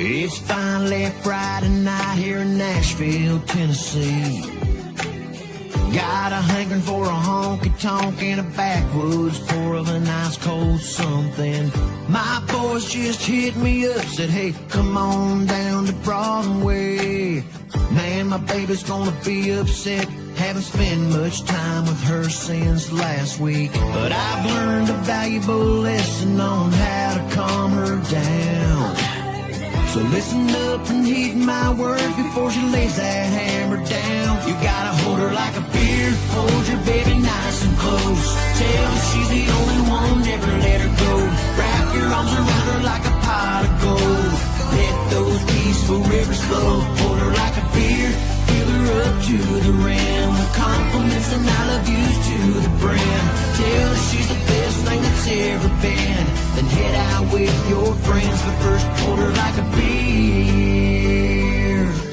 It's finally Friday night here in Nashville, Tennessee. Got a hankering for a honky-tonk in a backwoods pour of a nice cold something. My boys just hit me up, said, hey, come on down to Broadway. Man, my baby's gonna be upset. Haven't spent much time with her since last week, but I've learned a valuable lesson on how to calm her down. So listen up and heed my words before she lays that hammer down. You gotta hold her like a beer, hold your baby nice and close. Tell her she's the only one, never let her go. Wrap your arms around her like a pot of gold. Let those peaceful rivers flow. Hold her like a beer, fill her up to the rim. With compliments and I love yous to the brim. Tell her she's the best thing that's ever been. Then head out with your friends, but first hold her like a beer.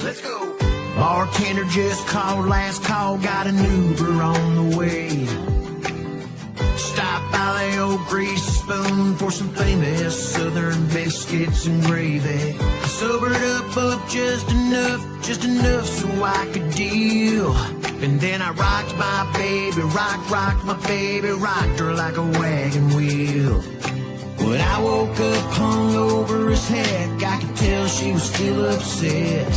Let's go. Bartender just called, last call, got an Uber on the way. Stop by the old greasy spoon for some famous southern biscuits and gravy. I sobered up just enough so I could deal. And then I rocked my baby, rocked my baby, rocked her like a wagon wheel. When I woke up hungover as heck, I could tell she was still upset.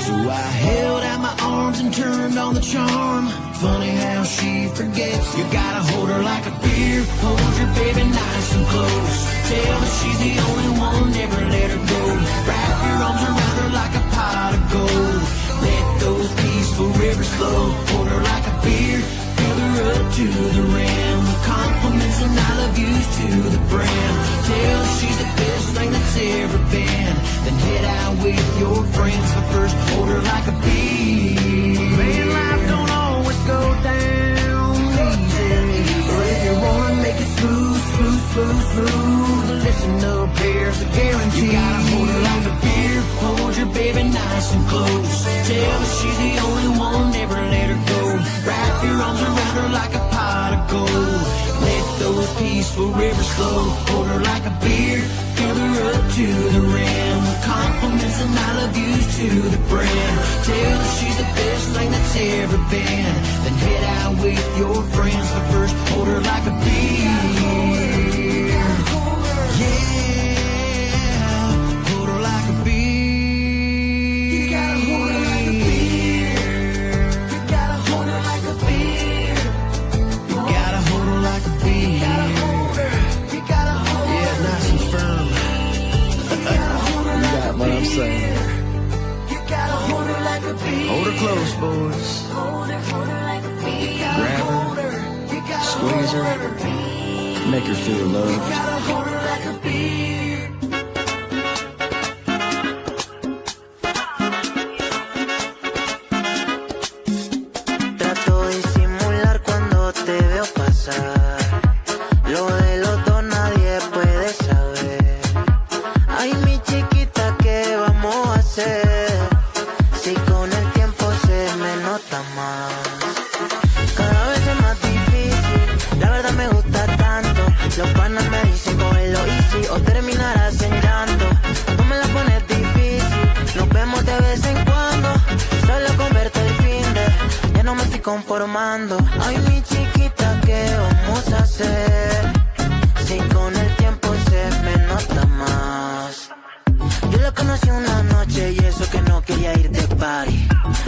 So I held out my arms and turned on the charm. Funny how she forgets. You gotta hold her like a beer, hold your baby nice and close. Tell her she's the only one, never let her go. Wrap your arms around her like a pot of gold. Let those peaceful rivers flow. Hold her like a beer, fill her up to the rim. With compliments and I love yous to the brim. Tell her she's the best thing that's ever been. Then head out with your friends, but first hold her like a beer. Man, life don't always go down easy, but if you wanna make it smooth, listen up, here's a guarantee. You gotta hold her like a beer, hold your baby nice and close. Tell her she's the only one, never let her go. Wrap your arms around her like a pot of gold. Let those peaceful rivers flow. Hold her like a beer, fill her up to the rim. With compliments and I love yous to the brim. Tell her she's the best thing that's ever been. Then head out with your friends, but first hold her like a beer. Yeah, hold her like a beer. You gotta hold her like a beer. You gotta hold her like a beer. You gotta hold her like a beer. You gotta hold her. You gotta hold her. Yeah, nice and firm. You gotta hold her like a beer. What I'm saying. You gotta hold her like a beer. Hold her close, boys. Hold her like a beer. Grab her, squeeze her, make her feel loved. You gotta hold her like a beer. Trato de disimular cuando te veo pasar. Lo de los dos nadie puede saber. Ay, mi chiquita, ¿qué vamos a hacer? Si con el tiempo se me nota más. Cada vez es más difícil, la verdad me gusta tanto. Los panas me dicen cógelo easy o terminarás en llanto. No me la pones difícil, nos vemos de vez en cuando. Solo con verte el fin de, ya no me estoy conformando. Ay, mi chiquita, ¿qué vamos a hacer? Si con el tiempo se me nota más. Yo la conocí una noche y eso que no quería ir de party.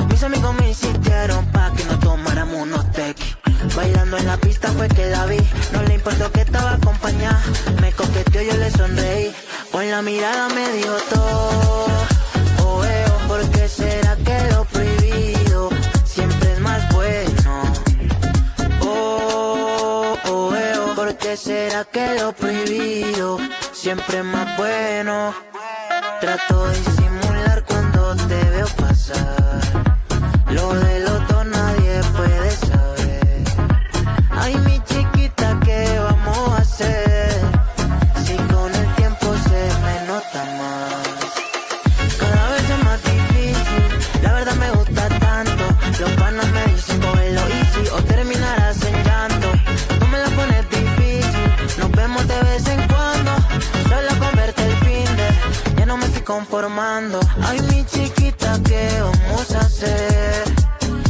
Mis amigos me insistieron pa' que nos tomáramos unos tequis. Bailando en la pista fue que la vi. No le importó que estaba acompañada. Me coqueteó, yo le sonreí. Con la mirada me dijo todo. Oh, ¿por qué será que lo prohibido siempre es más bueno? Oh, ¿por qué será que lo prohibido siempre es más bueno? Trato de disimular cuando te veo pasar. Lo de los dos nadie puede saber. Ay, mi chiquita, ¿qué vamos a hacer? Si con el tiempo se me nota más. Cada vez es más difícil, la verdad me gusta tanto. Los panas me dicen cógelo easy o terminarás en llanto. No me la pones difícil, nos vemos de vez en cuando. Solo con verte el fin de, ya no me estoy conformando. Ay, mi chiquita, ¿qué vamos a hacer?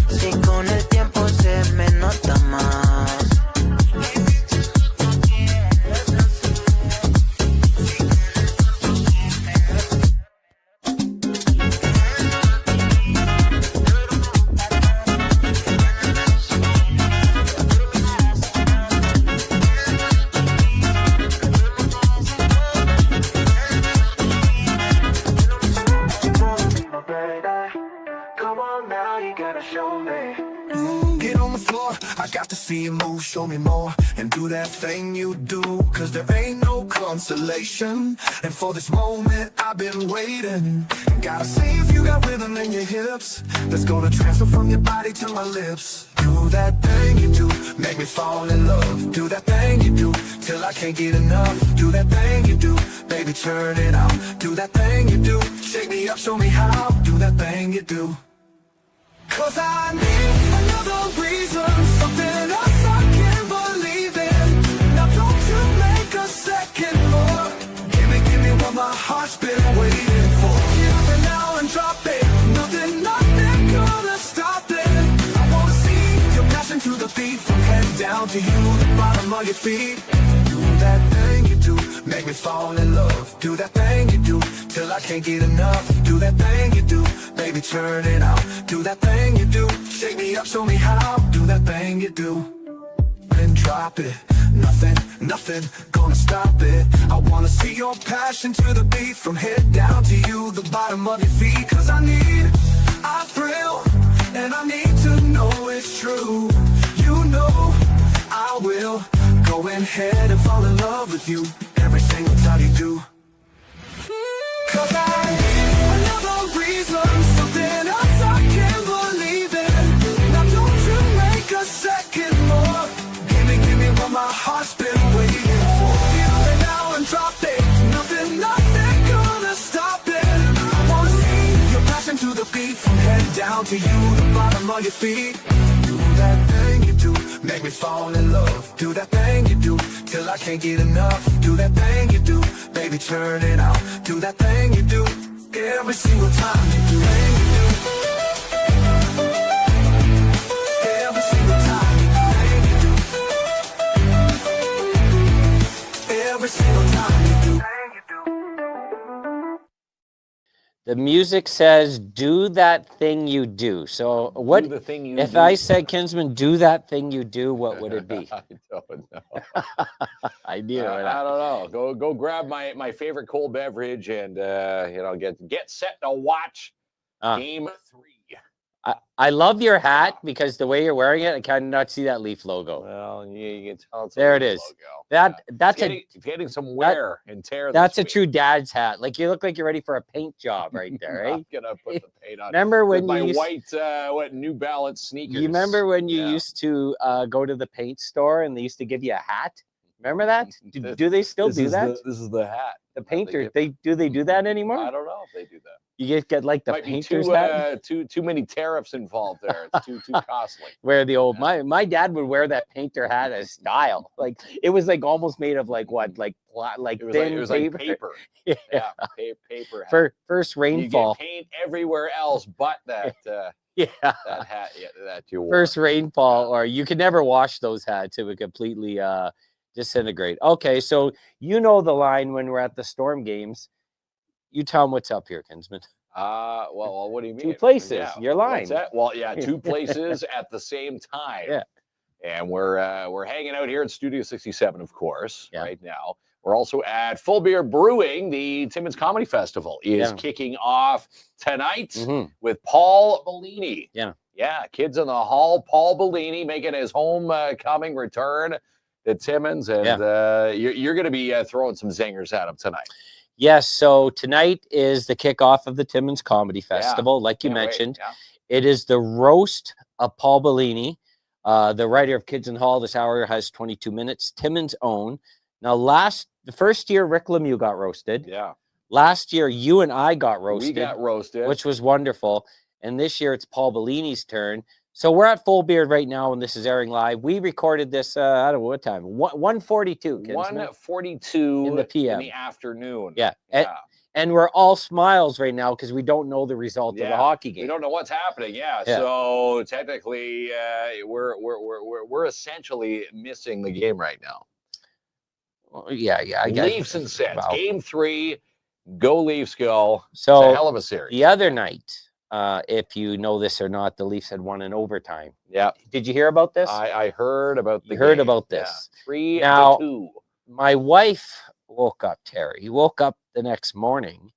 Si con el tiempo se me nota más. Get on the floor, I got to see you move, show me more, and do that thing you do, cause there ain't no consolation, and for this moment I've been waiting, and gotta see if you got rhythm in your hips, that's gonna transfer from your body to my lips. Do that thing you do, make me fall in love, do that thing you do, till I can't get enough, do that thing you do, baby turn it out, do that thing you do, shake me up, show me how, do that thing you do. Cause I need another reason, something else I can't believe in. Now don't you make a second more. Give me what my heart's been waiting for. Give it now and drop it. Nothing gonna stop it. I wanna see your passion to the beat, from head down to you, the bottom of your feet. Do that thing you do, make me fall in love. Do that thing you do, till I can't get enough. Do that thing you do, baby turn it out. Do that thing you do, shake me up, show me how. Do that thing you do, then drop it. Nothing gonna stop it. I wanna see your passion to the beat, from head down to you, the bottom of your feet. Cause I thrill, and I need to know it's true. You know I will go ahead and fall in love with you every single time you do. Cause I need another reason, something else I can't believe in. Now don't you make a second more. Give me what my heart's been waiting for. Feel it now and drop it. Nothing gonna stop it. I wanna see your passion to the beat, from head down to you, the bottom of your feet. Do that thing you do, make me fall in love. Do that thing you do, till I can't get enough. Do that thing you do, baby turn it out. Do that thing you do, every single time you do. Thing you do. Every single time you do. Thing you do. Every single time you do. Thing you do. The music says, do that thing you do. So what, the thing you if do. I said, Kinsman, do that thing you do, what would it be? I don't know. I knew it. I don't know. Go grab my favorite cold beverage and get set to watch Game 3. I love your hat because the way you're wearing it, I cannot see that Leaf logo. Well, you can tell it's There a it is. logo. That's it's getting some wear and tear. That's this a week. true dad's hat. Like you look like you're ready for a paint job right there, right? I'm gonna put the paint on. Remember when with my you white New Balance sneakers? You remember when you Yeah. used to go to the paint store and they used to give you a hat? Remember that? Do they still do that? This is the hat. The painters, they do that anymore? I don't know if they do that. You get like the Might be painter's too, hat, too many tariffs involved there. It's too costly. where the old my dad would wear that painter hat as style. Like it was like almost made of like what, like It was thin like paper. Yeah. Paper hat. For first rainfall. You get paint everywhere else but that Yeah. that hat that you wore. First rainfall, or you could never wash those hats. It would completely disintegrate. Okay, so you know the line when we're at the Storm games. You tell them what's up here, Kinsman. Well, what do you mean? Two places. Yeah. Your line. What's that? Well, yeah, two places at the same time. Yeah. And we're hanging out here at Studio 67, of course, Yeah. right now. We're also at Full Beer Brewing. The Timmins Comedy Festival is kicking off tonight with Paul Bellini. Yeah. Yeah, Kids in the Hall. Paul Bellini making his homecoming return to Timmins. And you're going to be throwing some zingers at him tonight. Yes, so tonight is the kickoff of the Timmins Comedy Festival. Like you mentioned, it is the roast of Paul Bellini, the writer of Kids in the Hall. This hour has 22 minutes. Timmins' own. Now, the first year, Rick Lemieux got roasted. Yeah. Last year, you and I got roasted. We got roasted. Which was wonderful. And this year, it's Paul Bellini's turn. So we're at Full Beard right now, and this is airing live. We recorded this, I don't know what time, 1:42. 1:42 in the PM. in the afternoon. Yeah. And we're all smiles right now because we don't know the result of the hockey game. We don't know what's happening. Yeah. So technically, we're essentially missing the game right now. Well, yeah. I guess. Leafs and Sens. Game 3. Go Leafs, go. So it's a hell of a series. The other night, if you know this or not, the Leafs had won in overtime. Yeah. Did you hear about this? I heard about the You heard game. about this. Yeah. 3-2. My wife woke up, Terry. Woke up the next morning,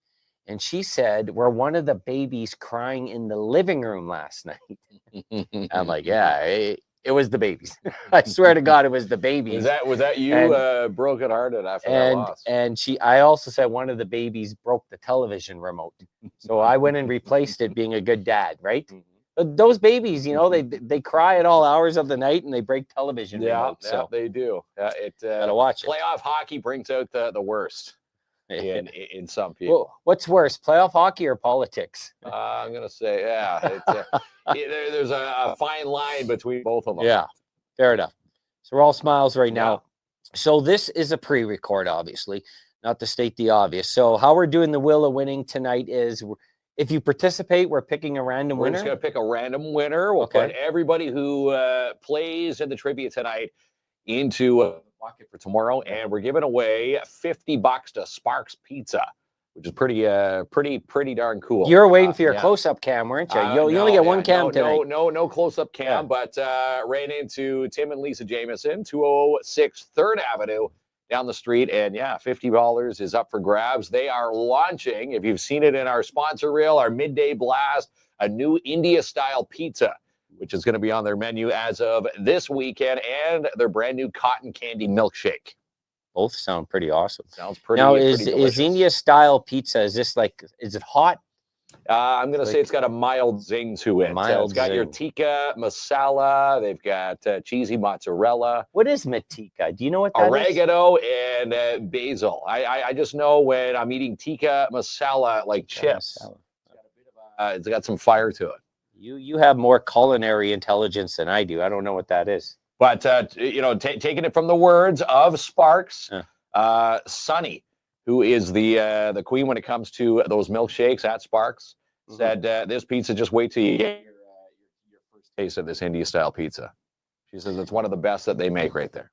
and she said, "Were one of the babies crying in the living room last night?" I'm like, "Yeah, it was the babies." I swear to God, it was the babies. Was that you brokenhearted after that loss? And I also said one of the babies broke the television remote, so I went and replaced it, being a good dad, right? But those babies, they cry at all hours of the night and they break television remotes. So they do. Gotta watch it. Playoff hockey brings out the worst in some people. Well, what's worse, playoff hockey or politics? I'm gonna say, there's a fine line between both of them. Yeah, fair enough. So we're all smiles right now. So this is a pre-record, obviously, not to state the obvious. So how we're doing the Wheel of Winning tonight is, if you participate, we're picking a random winner. We're just going to pick a random winner. We'll put everybody who plays in the trivia tonight into a bucket for tomorrow, and we're giving away $50 to Sparks Pizza, which is pretty darn cool. You're waiting for your close-up cam, weren't you? You only get one cam tonight. No close-up cam, but ran into Tim and Lisa Jameson, 206 3rd Avenue. Down the street, and $50 is up for grabs. They are launching, if you've seen it in our sponsor reel, our midday blast, a new India-style pizza, which is going to be on their menu as of this weekend, and their brand new cotton candy milkshake. Both sound pretty awesome. Sounds pretty. Now, is India-style pizza? Is it hot? I'm going to say it's got a mild zing to it. It's got your tikka masala. They've got cheesy mozzarella. What is matika? Do you know what that Oregano and basil. I just know when I'm eating tikka masala, like chips, it's got some fire to it. You have more culinary intelligence than I do. I don't know what that is. But, taking it from the words of Sparks, Sunny, who is the queen when it comes to those milkshakes at Sparks, said this pizza, just wait till you get your first taste of this India-style pizza. She says it's one of the best that they make right there.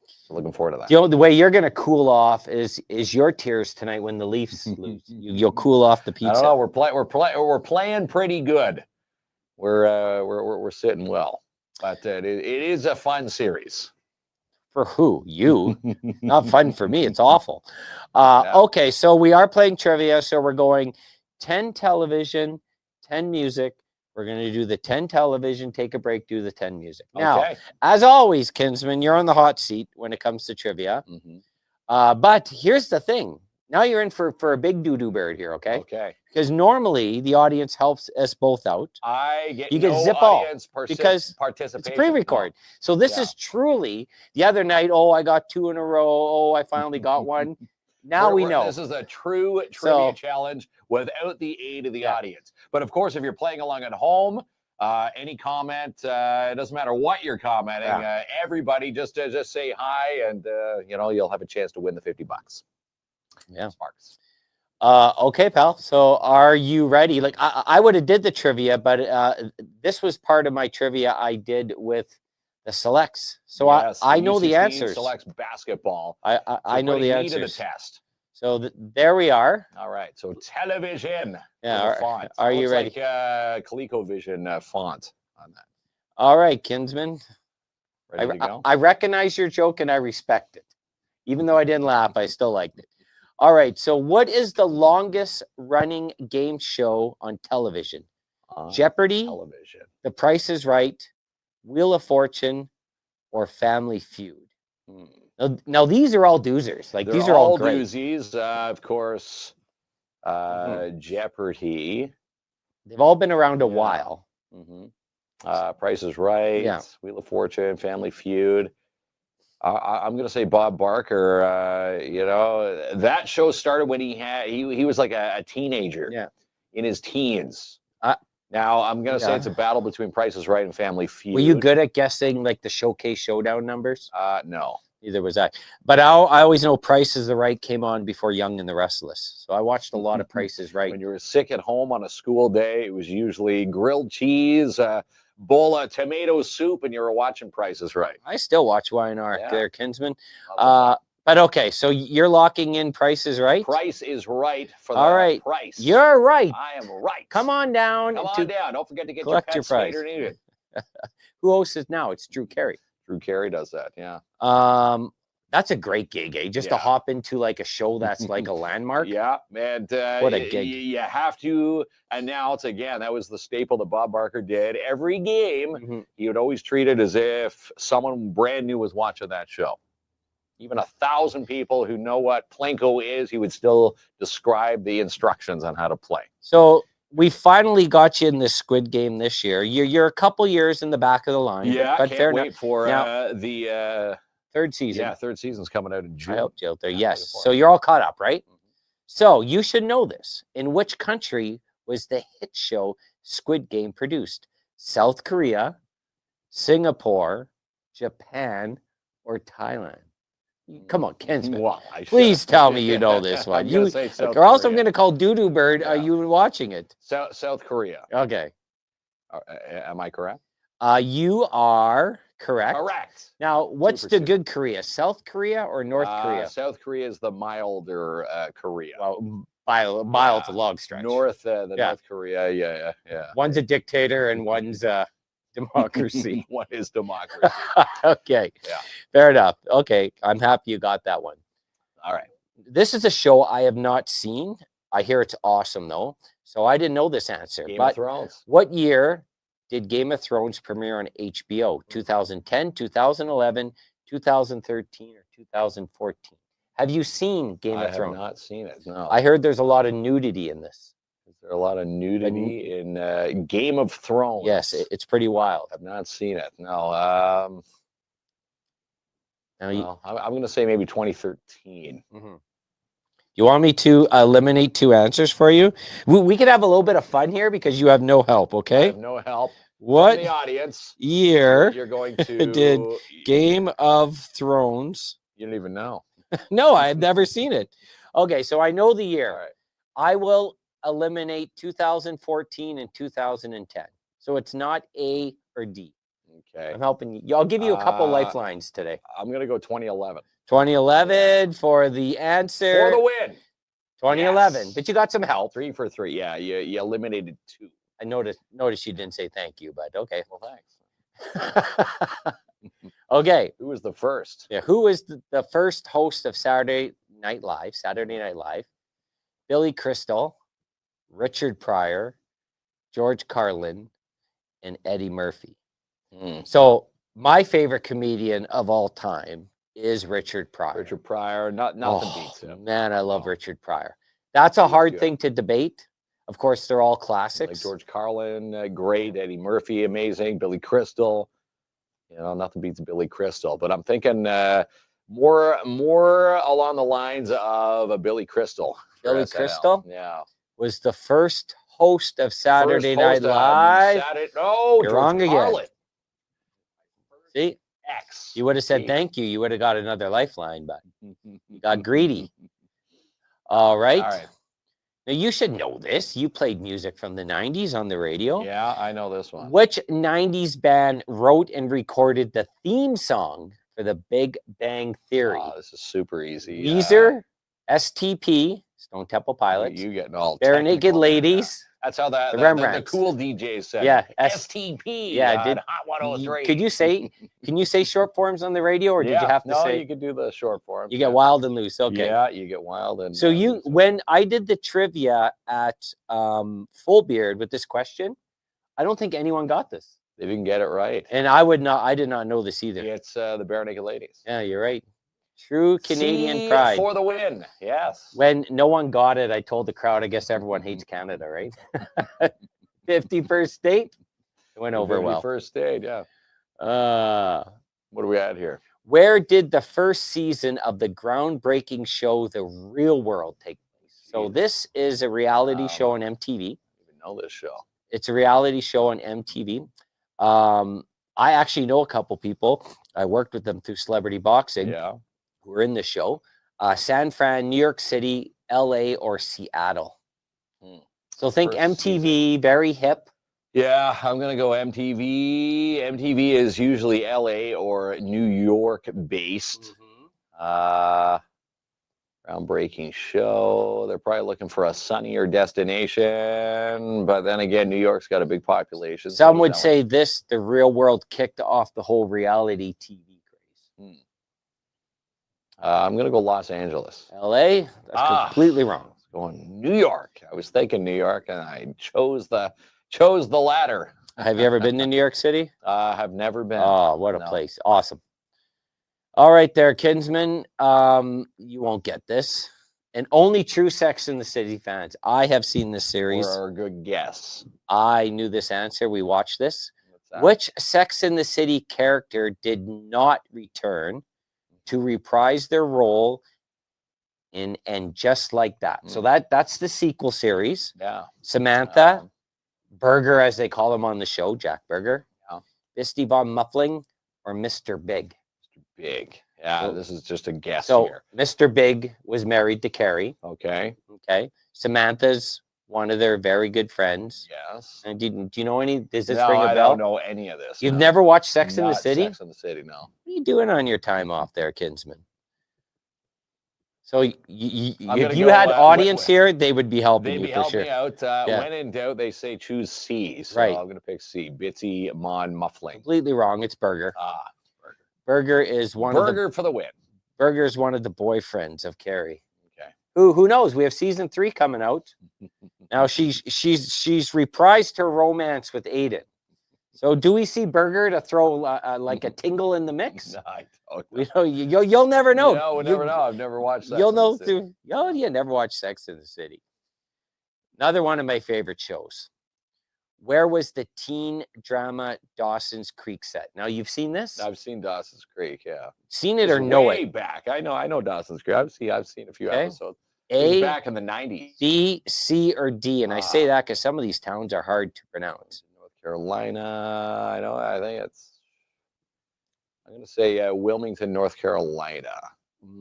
So looking forward to that. The way you're going to cool off is your tears tonight when the Leafs lose. You'll cool off the pizza. I don't know. We're playing pretty good. We're sitting well, but it is a fun series. For who? You? Not fun for me. It's awful. Okay, so we are playing trivia. So we're going 10 television, 10 music. We're going to do the 10 television, take a break, do the 10 music. Now, as always, Kinsman, you're on the hot seat when it comes to trivia. But here's the thing. Now you're in for a big doo-doo bird here, okay? Okay. Because normally the audience helps us both out. You get zip audience because participation. It's pre-record. So this is truly the other night. Oh, I got 2 in a row. Oh, I finally got one. Now we know. This is a true trivia challenge without the aid of the audience. But of course, if you're playing along at home, any comment, it doesn't matter what you're commenting. Everybody just say hi, and you'll have a chance to win the $50. Yeah, Sparks. Okay, pal. So are you ready? Like I would have did the trivia, but this was part of my trivia I did with the selects. So yes, I know the answers. Selects basketball. I know the answers. The test. So there we are. All right. So television. Yeah. Font. Are you ready? Like ColecoVision font on that. All right, Kinsman. Ready to go? I recognize your joke and I respect it. Even though I didn't laugh, I still liked it. All right. So what is the longest running game show on television? Jeopardy, television. The Price is Right, Wheel of Fortune, or Family Feud? Now these are all doozers. Like these are all great. Doozies. Of course, Jeopardy. They've all been around a while. Price is Right, Wheel of Fortune, Family Feud. I'm going to say Bob Barker. That show started when he was like a teenager in his teens. Now, I'm going to say it's a battle between Price is Right and Family Feud. Were you good at guessing like the Showcase Showdown numbers? No. Neither was I. But I always know Price is Right came on before Young and the Restless. So I watched a lot of Price is Right. When you were sick at home on a school day, it was usually grilled cheese, bowl of tomato soup, and you were watching Price is Right. I still watch YNR there, Kinsman. Love But okay, so you're locking in Price is Right? Price is Right for All the right. price. You're right. I am right. Come on down. Come on down. Don't forget to get your collect pet your prize. skater needed. Who hosts it now? It's Drew Carey. Drew Carey does that, yeah. That's a great gig, eh? Just to hop into like a show that's like a landmark. Yeah, and what a gig. You have to announce again. That was the staple that Bob Barker did. Every game, he would always treat it as if someone brand new was watching that show. Even 1,000 people who know what Plinko is, he would still describe the instructions on how to play. So we finally got you in this Squid Game this year. You're a couple years in the back of the line. Yeah, but can't wait for the third season. Yeah, third season's coming out in June. I helped you out there. Yes. So you're all caught up, right? So you should know this. In which country was the hit show Squid Game produced? South Korea, Singapore, Japan, or Thailand? Come on, Kinsman. Well, please tell me you know this one. Or else I'm going to call Doodoo Bird. Are you watching it? South Korea. Okay. Am I correct? You are correct. Correct. Now, what's the good Korea? South Korea or North Korea? South Korea is the milder Korea. Well, mild to long stretch. North Korea, yeah. One's a dictator and one's democracy. One is democracy. Okay. Yeah. Fair enough. Okay. I'm happy you got that one. All right. This is a show I have not seen. I hear it's awesome, though. So I didn't know this answer. Game of Thrones. What year did Game of Thrones premiere on HBO? 2010, 2011, 2013, or 2014? Have you seen Game of Thrones? I have not seen it, no. I heard there's a lot of nudity in this. Is there a lot of nudity in Game of Thrones? Yes, it's pretty wild. I've not seen it, no. I'm going to say maybe 2013. You want me to eliminate two answers for you? We could have a little bit of fun here because you have no help, okay? I have no help. What from the audience year you're going to did Game of Thrones? You don't even know. No, I've never seen it. Okay, so I know the year. Right. I will eliminate 2014 and 2010. So it's not A or D. Okay. I'm helping you. I'll give you a couple lifelines today. I'm going to go 2011. 2011 for the answer. For the win. 2011. Yes. But you got some help. 3 for 3. Yeah, you eliminated 2. I noticed you didn't say thank you, but okay. Well, thanks. Okay. Who was the first? Yeah, who was the first host of Saturday Night Live? Billy Crystal, Richard Pryor, George Carlin, and Eddie Murphy. So my favorite comedian of all time is Richard Pryor. Richard Pryor, nothing beats him. Man, I love Richard Pryor. That's a hard thing to debate. Of course, they're all classics. Like George Carlin, great. Eddie Murphy, amazing. Billy Crystal, nothing beats Billy Crystal. But I'm thinking more along the lines of a Billy Crystal. Billy Crystal, yeah, was the first host of Saturday Night Live. You're wrong again. See, X. You would have said thank you. You would have got another lifeline, but you got greedy. All right. All right. Now, you should know this. You played music from the 90s on the radio. Yeah, I know this one. Which 90s band wrote and recorded the theme song for The Big Bang Theory? Oh, this is super easy. Weezer, STP, Stone Temple Pilots. You getting all Bare Naked Ladies. That's how the cool DJs said. Yeah, STP. Yeah, Hot 103. Can you say short forms on the radio, or did you have to say? No, you could do the short form. You get wild and loose. Okay. Yeah, you get wild and. So when I did the trivia at Full Beard with this question, I don't think anyone got this. They didn't get it right. And I did not know this either. It's the Bare Naked Ladies. Yeah, you're right. True Canadian pride. For the win. Yes. When no one got it, I told the crowd, I guess everyone hates Canada, right? 51st state. It went over well. 51st state, yeah. What do we at here? Where did the first season of the groundbreaking show The Real World take place? So this is a reality show on MTV. I don't even know this show. It's a reality show on MTV. I actually know a couple people. I worked with them through Celebrity Boxing. Yeah. Who were in the show. San Fran, New York City, LA, or Seattle. So think First MTV, season. very hip. Yeah, I'm going to go MTV. MTV is usually LA or New York based. Groundbreaking show. They're probably looking for a sunnier destination. But then again, New York's got a big population. Some would say this, the Real World kicked off the whole reality TV craze. I'm going to go Los Angeles. LA? That's completely wrong. Going New York. I was thinking New York, and I chose the latter. Have you ever been to New York City? I have never been. Oh, what a place. Awesome. All right there, Kinsman. You won't get this. And only true Sex in the City fans. I have seen this series. Or a good guess. I knew this answer. We watched this. Which Sex in the City character did not return to reprise their role in And Just Like That? So that's the sequel series. Yeah. Samantha, Berger, as they call him on the show, Jack Berger, Misty Von Muffling, or Mr. Big? Mr. Big. Yeah, this is just a guess so here. Mr. Big was married to Carrie. Okay. Okay. Samantha's one of their very good friends. Yes. And do you know any? Does this No, ring a bell? I don't know any of this. You've never watched Sex in the City? Sex in the City, no. What are you doing on your time off there, Kinsman? So if you had audience here, they would be helping you for sure. They'd be helping me out. When in doubt, they say choose C. So Right. I'm going to pick C. Bitsy Mon Muffling. Completely wrong. It's Berger. Berger. Berger is one Berger for the win. Berger is one of the boyfriends of Carrie. Okay. Who knows? We have season 3 coming out. Now she's reprised her romance with Aiden. So do we see Berger to throw like a tingle in the mix? No, I don't know. You'll never know. No, we'll never know. I've never watched Sex You'll in the know City. through. Oh, you never watched Sex in the City. Another one of my favorite shows. Where was the teen drama Dawson's Creek set? Now you've seen this? I've seen Dawson's Creek. Yeah. Seen it or know it? Way back. I know Dawson's Creek. I've seen a few episodes. A, back in the 90s. B, C, or D? And I say that because some of these towns are hard to pronounce. North Carolina. I think it's. I'm going to say Wilmington, North Carolina.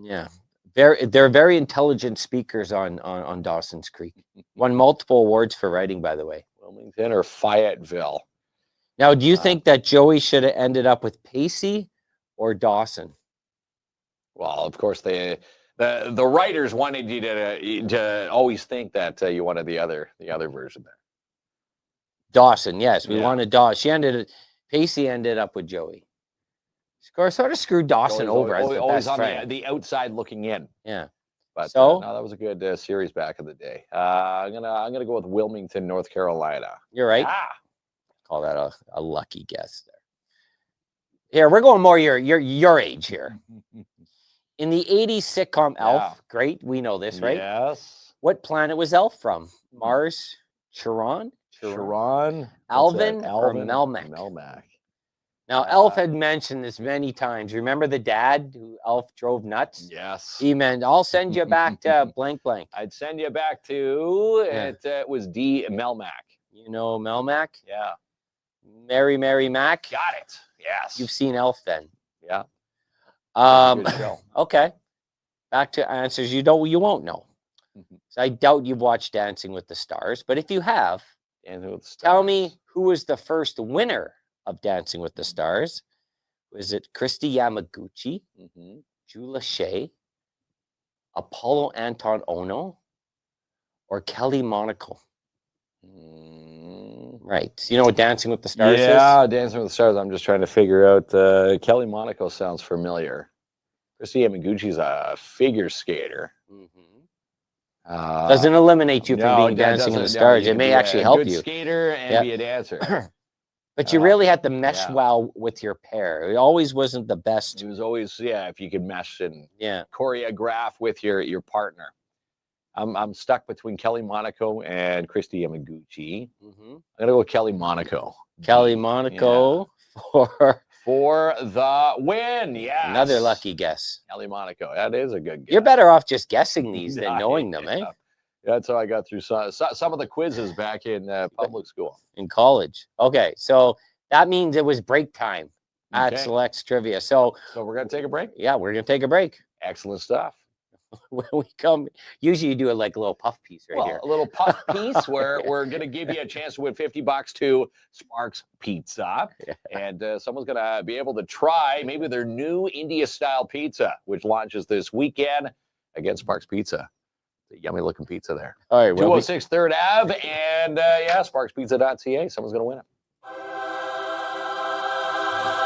Yeah. They're very intelligent speakers on Dawson's Creek. Won multiple awards for writing, by the way. Wilmington or Fayetteville. Now, do you think that Joey should have ended up with Pacey or Dawson? Well, of course, the writers wanted you to always think that you wanted the other version there. Dawson, yes, we wanted Dawson. Pacey ended up with Joey. Sort of screwed Dawson over as the always best on friend. the outside looking in. Yeah. But so no, that was a good series back in the day. I'm gonna go with Wilmington, North Carolina. You're right. Call that a lucky guess there. Here, we're going more your age here. In the 80s sitcom Elf, great, we know this, right? Yes. What planet was Elf from? Mars, Chiron, Alvin, or Melmac? Melmac. Now, Elf had mentioned this many times. Remember the dad who Elf drove nuts? Yes. He meant, I'll send you back to blank blank. I'd send you back to, it was D. Melmac. You know Melmac? Yeah. Mary Mac? Got it. Yes. You've seen Elf then? Yeah. Okay. Back to answers you won't know. So I doubt you've watched Dancing with the Stars, but if you have, tell me who was the first winner of Dancing with the Stars. Was it Christy Yamaguchi, Jula Shea, Apollo Anton Ono, or Kelly Monaco? Right. You know what Dancing with the Stars is? Yeah, Dancing with the Stars. I'm just trying to figure out. Kelly Monaco sounds familiar. Christy Yamaguchi's a figure skater. Doesn't eliminate you from being Dancing with the Stars. It may actually help you. Skater and be a dancer. But you really had to mesh well with your pair. It always wasn't the best. It was always, if you could mesh and choreograph with your partner. I'm stuck between Kelly Monaco and Christy Yamaguchi. I'm gonna go with Kelly Monaco. Kelly Monaco for the win. Yeah, another lucky guess. Kelly Monaco. That is a good guess. You're better off just guessing these than knowing them, eh? That's how I got through some of the quizzes back in public school. In college. Okay, so That means it was break time at Selects Trivia. So we're going to take a break? Yeah, we're going to take a break. Excellent stuff. When we come, usually you do it like a little puff piece here. A little puff piece where we're going to give you a chance to win $50 to Sparks Pizza. Yeah. And someone's going to be able to try maybe their new India-style pizza, which launches this weekend against Sparks Pizza. It's a yummy-looking pizza there. All right. 206 3rd Ave and, sparkspizza.ca. Someone's going to win it.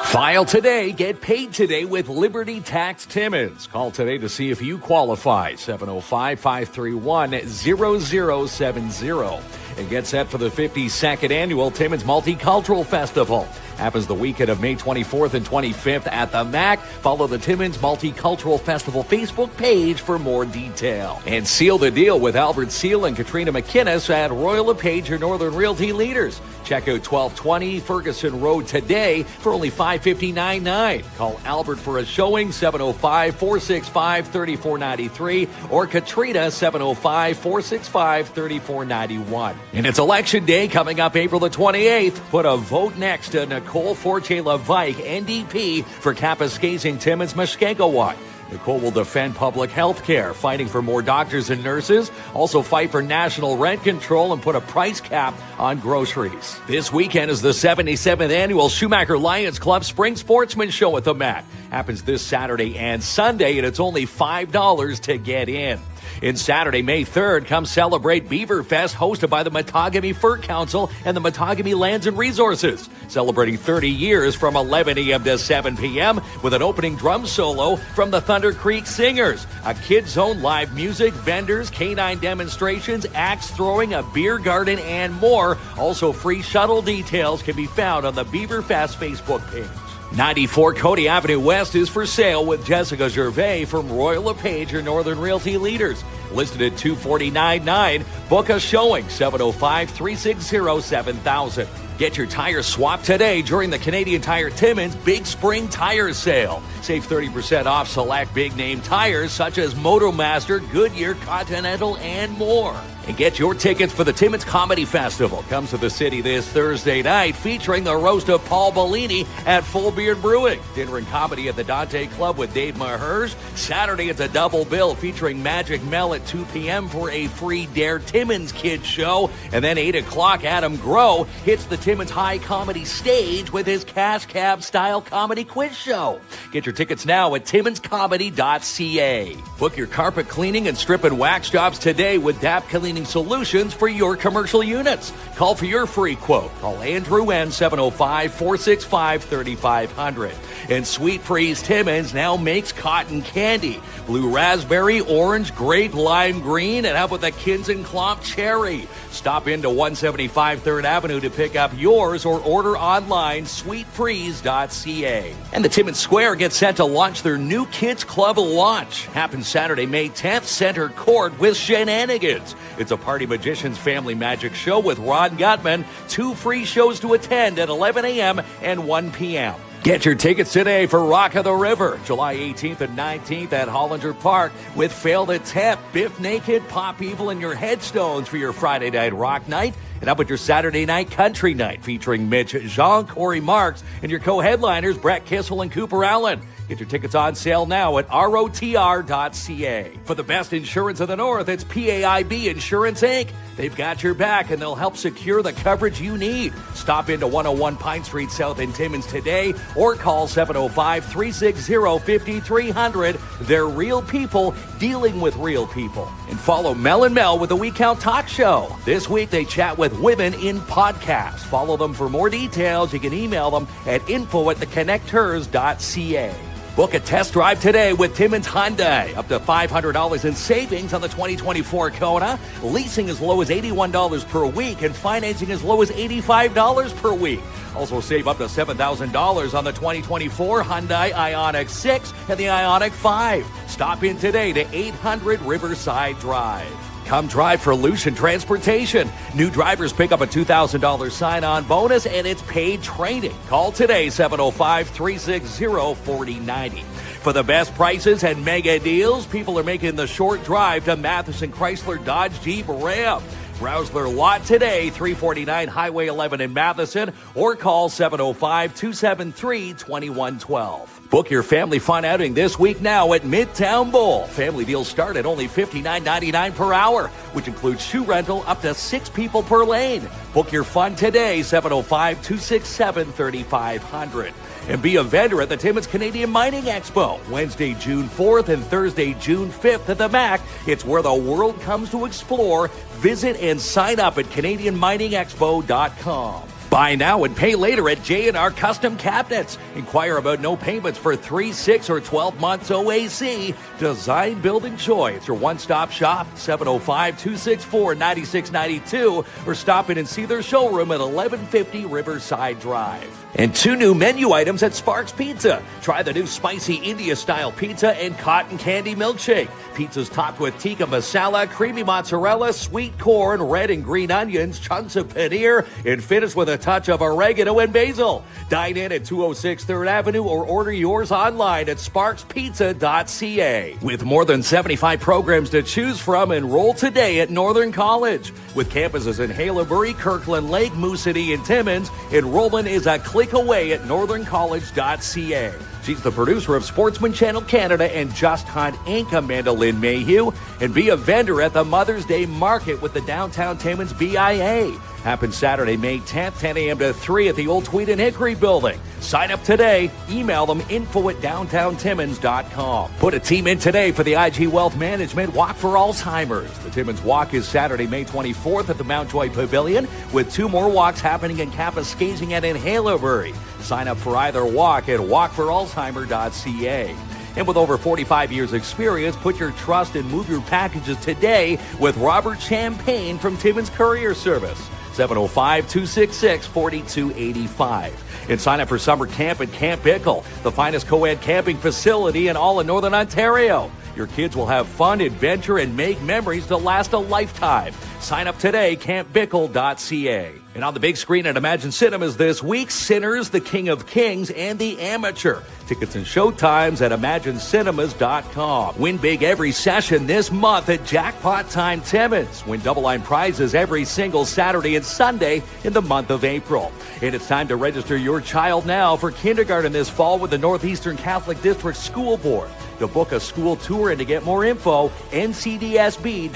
File today, get paid today with Liberty Tax Timmins. Call today to see if you qualify. 705-531-0070. And get set for the 52nd annual Timmins Multicultural Festival. Happens the weekend of May 24th and 25th at the MAC. Follow the Timmins Multicultural Festival Facebook page for more detail. And seal the deal with Albert Seal and Katrina McInnes at Royal LePage, your Northern Realty leaders. Check out 1220 Ferguson Road today for only $559.9. Call Albert for a showing, 705-465-3493, or Katrina, 705-465-3491. And it's Election Day coming up April the 28th. Put a vote next to Nicole Forte-LaVike, NDP, for Kapuskasing Timmins Mushkegowuk. Nicole will defend public health care, fighting for more doctors and nurses, also fight for national rent control and put a price cap on groceries. This weekend is the 77th annual Schumacher Lions Club Spring Sportsman Show at the MAC. Happens this Saturday and Sunday, and it's only $5 to get in. In Saturday, May 3rd, come celebrate Beaver Fest, hosted by the Matagami Fur Council and the Matagami Lands and Resources. Celebrating 30 years from 11 a.m. to 7 p.m. with an opening drum solo from the Thunder Creek Singers. A kids zone, live music, vendors, canine demonstrations, axe throwing, a beer garden, and more. Also, free shuttle details can be found on the Beaver Fest Facebook page. 94 Cody Avenue West is for sale with Jessica Gervais from Royal LePage, your Northern Realty leaders. Listed at $249.9. Book a showing, 705-360-7000. Get your tire swap today during the Canadian Tire Timmins Big Spring Tire Sale. Save 30% off select big-name tires such as Motomaster, Goodyear, Continental, and more. And get your tickets for the Timmins Comedy Festival. Comes to the city this Thursday night, featuring the roast of Paul Bellini at Full Beard Brewing. Dinner and comedy at the Dante Club with Dave Maherge. Saturday, it's a double bill featuring Magic Mel at 2 p.m. for a free Dare Timmins Kids show. And then 8 o'clock, Adam Groh hits the Timmins High Comedy stage with his Cash Cab style comedy quiz show. Get your tickets now at timminscomedy.ca. Book your carpet cleaning and strip and wax jobs today with DAP Cleaning Solutions for your commercial units. Call for your free quote. Call Andrew N. 705-465-3500. And Sweet Freeze Timmins now makes cotton candy. Blue raspberry, orange, grape, lime green, and how about the KINZ and KLOMP cherry? Stop into 175 3rd Avenue to pick up yours or order online, sweetfreeze.ca. And the Timmins Square gets set to launch their new Kids Club launch. Happens Saturday, May 10th, Center Court with Shenanigans. It's a Party Magicians Family Magic Show with Ron Gutman. 2 free shows to attend at 11 a.m. and 1 p.m. Get your tickets today for Rock of the River, July 18th and 19th at Hollinger Park with Fail to Tap, Biff Naked, Pop Evil, and your Headstones for your Friday night rock night. And up with your Saturday night country night featuring Mitch Jean, Corey Marks, and your co-headliners Brett Kissel and Cooper Allen. Get your tickets on sale now at rotr.ca. For the best insurance of the North, it's PAIB Insurance, Inc. They've got your back, and they'll help secure the coverage you need. Stop into 101 Pine Street South in Timmins today or call 705-360-5300. They're real people dealing with real people. And follow Mel and Mel with the We Count Talk Show. This week, they chat with women in podcasts. Follow them for more details. You can email them at info@theconnecters.ca. Book a test drive today with Timmins Hyundai. Up to $500 in savings on the 2024 Kona. Leasing as low as $81 per week and financing as low as $85 per week. Also save up to $7,000 on the 2024 Hyundai Ioniq 6 and the Ioniq 5. Stop in today to 800 Riverside Drive. Come drive for Lucian Transportation. New drivers pick up a $2,000 sign-on bonus, and it's paid training. Call today, 705-360-4090. For the best prices and mega deals, people are making the short drive to Matheson Chrysler Dodge Jeep Ram. Browse their lot today, 349 Highway 11 in Matheson, or call 705-273-2112. Book your family fun outing this week now at Midtown Bowl. Family deals start at only $59.99 per hour, which includes shoe rental up to 6 people per lane. Book your fun today, 705-267-3500. And be a vendor at the Timmins Canadian Mining Expo, Wednesday, June 4th and Thursday, June 5th at the MAC. It's where the world comes to explore. Visit and sign up at CanadianMiningExpo.com. Buy now and pay later at J&R Custom Cabinets. Inquire about no payments for 3, 6, or 12 months OAC. Design, build, enjoy. It's your one-stop shop, 705-264-9692, or stop in and see their showroom at 1150 Riverside Drive. And 2 new menu items at Sparks Pizza. Try the new spicy India-style pizza and cotton candy milkshake. Pizza's topped with tikka masala, creamy mozzarella, sweet corn, red and green onions, chunks of paneer, and finished with a touch of oregano and basil. Dine in at 206 3rd Avenue or order yours online at sparkspizza.ca. With more than 75 programs to choose from, enroll today at Northern College. With campuses in Haileybury, Kirkland Lake, Moose City, and Timmins, enrollment is a click away at northerncollege.ca. She's the producer of Sportsman Channel Canada and Just Hunt Inc., Amanda Lynn Mayhew. And be a vendor at the Mother's Day Market with the Downtown Timmins BIA. Happens Saturday, May 10th, 10 a.m. to 3 at the old Tweed and Hickory building. Sign up today. Email them info@downtowntimmins.com. Put a team in today for the IG Wealth Management Walk for Alzheimer's. The Timmins Walk is Saturday, May 24th at the Mountjoy Pavilion, with 2 more walks happening in Kapuskasing and in Haileybury. Sign up for either walk at walkforalzheimer.ca. And with over 45 years experience, put your trust and move your packages today with Robert Champagne from Timmins Courier Service. 705-266-4285. And sign up for summer camp at Camp Bickle, the finest co-ed camping facility in all of Northern Ontario. Your kids will have fun, adventure, and make memories to last a lifetime. Sign up today, campbickle.ca. And on the big screen at Imagine Cinemas this week, Sinners, The King of Kings, and The Amateur. Tickets and showtimes at ImagineCinemas.com. Win big every session this month at Jackpot Time Timmins. Win double-line prizes every single Saturday and Sunday in the month of April. And it's time to register your child now for kindergarten this fall with the Northeastern Catholic District School Board. To book a school tour and to get more info, ncdsb.on.ca.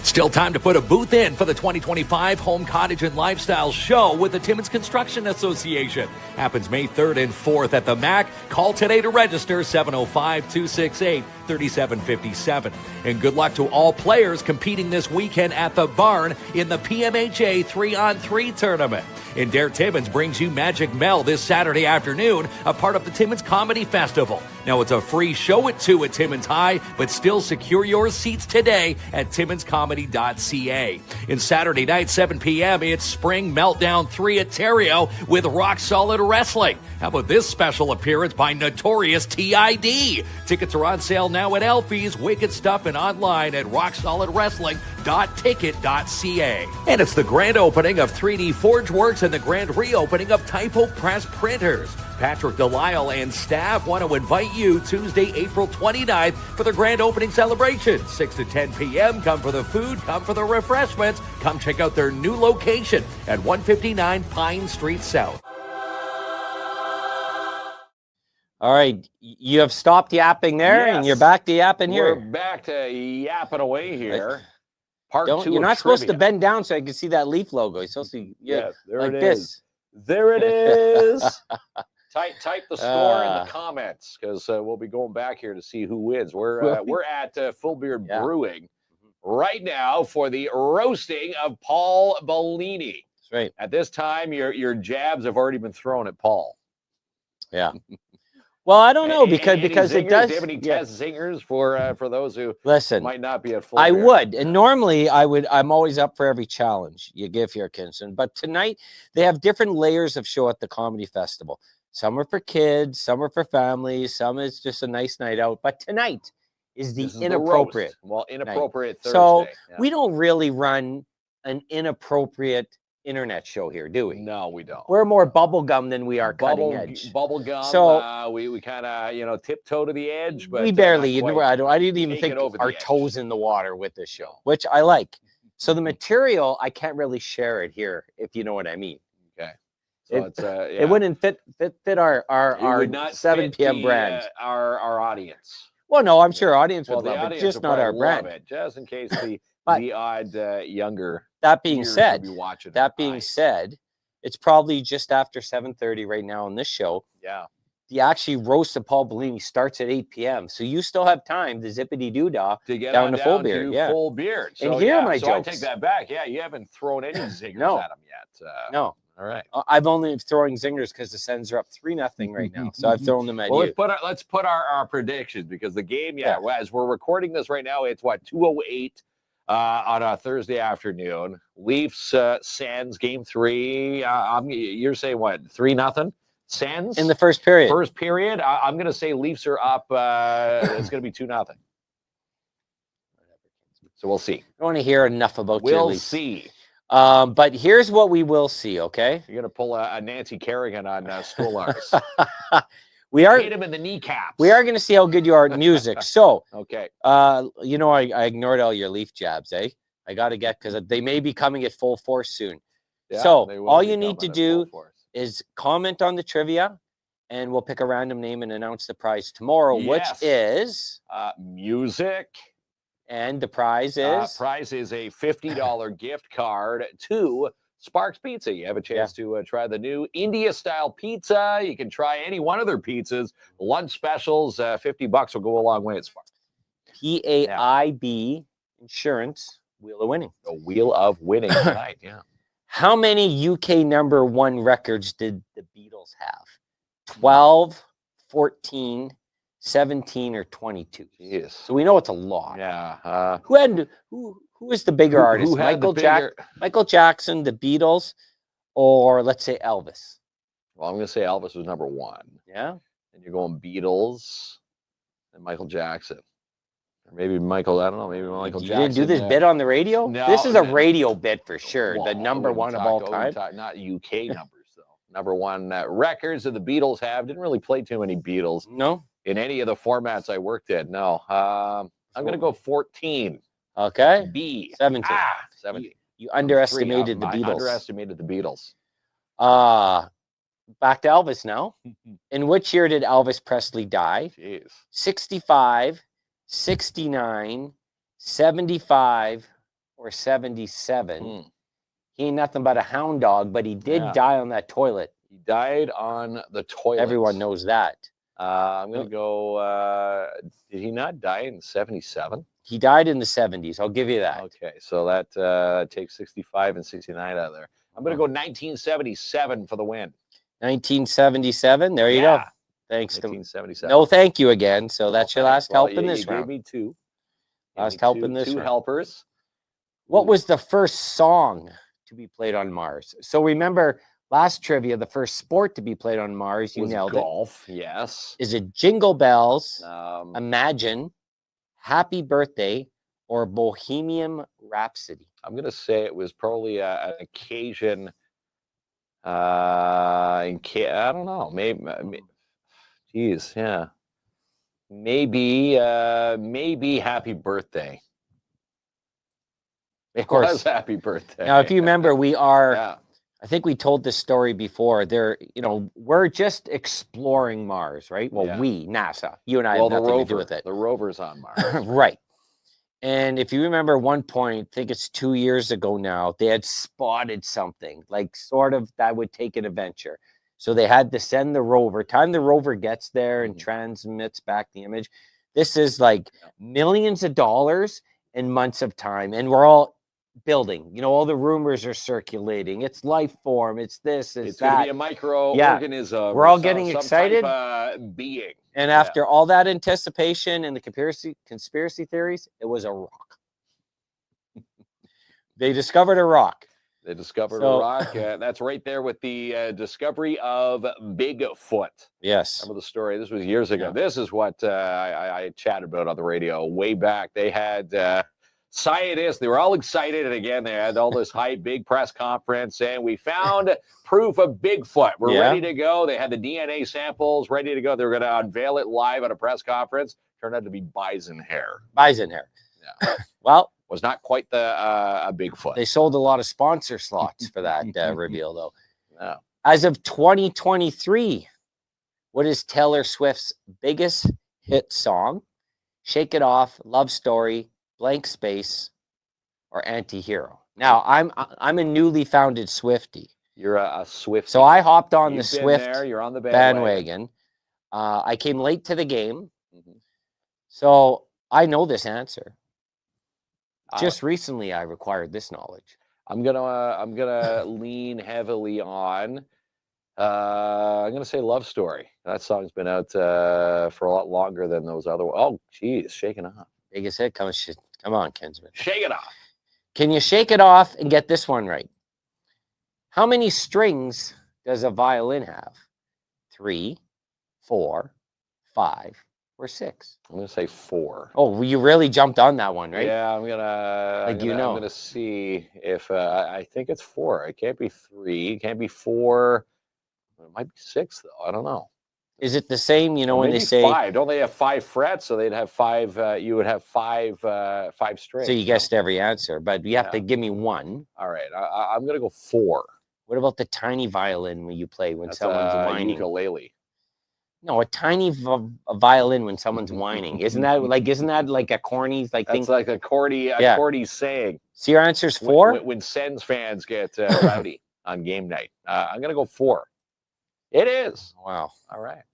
Still time to put a booth in for the 2025 Home Cottage and Lifestyle Show with the Timmins Construction Association. Happens May 3rd and 4th at the MAC. Call today to register, 705-268-3757. And good luck to all players competing this weekend at the Barn in the PMHA 3-on-3 tournament. And Dare Timmins brings you Magic Mel this Saturday afternoon, a part of the Timmins Comedy Festival. Now, it's a free show at 2 at Timmins High, but still secure your seats today at timminscomedy.ca. And Saturday night, 7 p.m., it's Spring Meltdown 3 at Terrio with Rock Solid Wrestling. How about this special appearance by Notorious TID? Tickets are on sale now at Elfie's, Wicked Stuff, and online at rocksolidwrestling.ticket.ca. And it's the grand opening of 3D Forgeworks and the grand reopening of Typo Press Printers. Patrick Delisle and staff want to invite you Tuesday, April 29th for the grand opening celebration. 6 to 10 p.m. Come for the food, come for the refreshments. Come check out their new location at 159 Pine Street South. All right, you have stopped yapping there, and you're back to yapping here. We're back to yapping away here. Part 2 You're not supposed to trivia. bend down so I can see that Leaf logo. You're supposed to There like it this. is. There it is. Type the score in the comments, because we'll be going back here to see who wins. We're at Full Beard Brewing right now for the roasting of Paul Bellini. That's right. At this time, your jabs have already been thrown at Paul. Yeah. Well, I don't know because zingers? it does. Do you have any test zingers for those who Listen, might not be at full? I beard? would, and normally I'm always up for every challenge you give here, Kinson. But tonight they have different layers of show at the comedy festival. Some are for kids, some are for families, some is just a nice night out. But tonight is the inappropriate. Inappropriate Thursday. So we don't really run an inappropriate internet show here, do we? No, we don't. We're more bubblegum than we are cutting edge. Bubblegum. So we kind of tiptoe to the edge, but we barely. I didn't even take think it over our the edge. toes in the water with this show, which I like. So the material, I can't really share it here, if you know what I mean. Okay. So it wouldn't fit our would not 7 fit p.m. the, brand. our audience. Well, no, I'm sure audience Well, would the love it, audience just would not our probably love brand. it, just in case the But the odd younger. that being ears would said, be watching. that being said, it's probably just after 7:30 right now on this show. Yeah. The actually roast of Paul Bellini starts at 8 p.m. So you still have time to zippity doo dah To get down on to down full beard. to Yeah. full beard. So, And here are my so jokes. I take that back. Yeah, you haven't thrown any zingers No. at him yet. No. All right. I've only throwing zingers because the Sens are up 3-0 right now. So I've thrown them at Well, you. let's put our predictions, because the game, well, as we're recording this right now, it's 2:08 on a Thursday afternoon. Leafs Sens game 3. You're saying what, 3-0? Sens In the first period. First period. I'm going to say Leafs are up. It's going to be 2-0. So we'll see. I don't want to hear enough about your We'll Leafs. see. But here's what we will see, okay? You're going to pull a Nancy Kerrigan on Stolarz. We are Hit him in the kneecaps. We are going to see how good you are at music. So, okay. I ignored all your Leaf jabs, eh? I got to get, because they may be coming at full force soon. Yeah, so they will all be you need to coming at do full force. is comment on the trivia, and we'll pick a random name and announce the prize tomorrow, which is music. And the prize is prize is a $50 gift card to Sparks Pizza. You have a chance to try the new India-style pizza. You can try any one of their pizzas. Lunch specials, $50 will go a long way at Sparks. PAIB Insurance Wheel of Winning. The Wheel of Winning tonight, yeah. How many UK #1 records did the Beatles have? 12, 14, 17, or 22? Yes. So we know it's a lot. Yeah. Who is the bigger artist? Who had Michael Jackson, the Beatles, or let's say Elvis? Well, I'm going to say Elvis was #1. Yeah. And you're going Beatles and Michael Jackson. Or maybe Michael, I don't know, maybe Michael Jackson. You didn't do this bit on the radio? No, this is a radio bit for sure. Well, the #1 of all time. Not UK numbers, though. #1 records that the Beatles have. Didn't really play too many Beatles. No. In any of the formats I worked in. No. I'm going to go 14. Okay. B. 17. 17. You underestimated the Beatles. Underestimated the Beatles. Back to Elvis now. In which year did Elvis Presley die? Jeez. 65, 69, 75, or 77. He ain't nothing but a hound dog, but he did die on that toilet. He died on the toilet. Everyone knows that. I'm going to go, did he not die in 77? He died in the 70s. I'll give you that. Okay, so that takes 65 and 69 out of there. I'm going to go 1977 for the win. 1977. There you go. Thanks. 1977. No, thank you again. So that's your last help in this round. Gave me two. Last help in this round. Two helpers. What was the first song to be played on Mars? So remember last trivia, the first sport to be played on Mars, you nailed golf. Yes. Is it Jingle Bells, Imagine, Happy Birthday, or Bohemian Rhapsody? I'm going to say it was probably an occasion. I don't know. Maybe. Geez, yeah. Maybe Happy Birthday. Of course. It was Happy Birthday. Now, if you remember, we are. I think we told this story before. We're just exploring Mars, right? Well, we, NASA, you and I have nothing to do with it. The rover's on Mars. Right. And if you remember one point, I think it's 2 years ago now, they had spotted something like sort of that would take an adventure. So they had to send the rover. Time the rover gets there and transmits back the image. This is like millions of dollars and months of time. And we're all building, all the rumors are circulating. It's life form. It's this, it's that. Going to be a microorganism. We're all getting excited. Being. And after all that anticipation and the conspiracy theories, it was a rock. They discovered a rock. They discovered a rock. That's right there with the discovery of Bigfoot. Yes. Remember the story? This was years ago. Yeah. This is what I chatted about on the radio way back. They had scientists. They were all excited. And again, they had all this hype, big press conference, saying we found proof of Bigfoot. We're ready to go. They had the DNA samples ready to go. They were going to unveil it live at a press conference. Turned out to be bison hair. Bison hair. Yeah. Well, Was not quite the a Bigfoot. They sold a lot of sponsor slots for that reveal, though. No. As of 2023, what is Taylor Swift's biggest hit song? Shake It Off, Love Story, Blank Space, or Anti-Hero? Now, I'm a newly founded Swiftie. You're a Swift. So I hopped on You've the been Swift there. You're on the bandwagon. I came late to the game. Mhm. So I know this answer. Just recently, I acquired this knowledge. I'm gonna lean heavily on. I'm gonna say Love Story. That song's been out for a lot longer than those other. Oh, geez, Shaking Off. Biggest hit. Come on, Kinsman. Shake It Off. Can you shake it off and get this one right? How many strings does a violin have? 3, 4, 5, or 6? I'm gonna say 4. Oh, well, you really jumped on that one, right? Yeah, I'm gonna see if I think it's 4. It can't be 3. It can't be 4. It might be 6 though. I don't know. Is it the same? You know, when Maybe they say 5. Don't they have 5 frets? So they'd have 5. You would have 5 strings. So you guessed every answer, but you have to give me one. All right, I'm gonna go 4. What about the tiny violin when you play when someone's whining? Ukulele. No, a tiny violin when someone's whining. Isn't that like a corny thing? That's like a cordy saying. So your answer's 4? When Sens fans get rowdy on game night. I'm gonna go 4. It is. Wow. All right.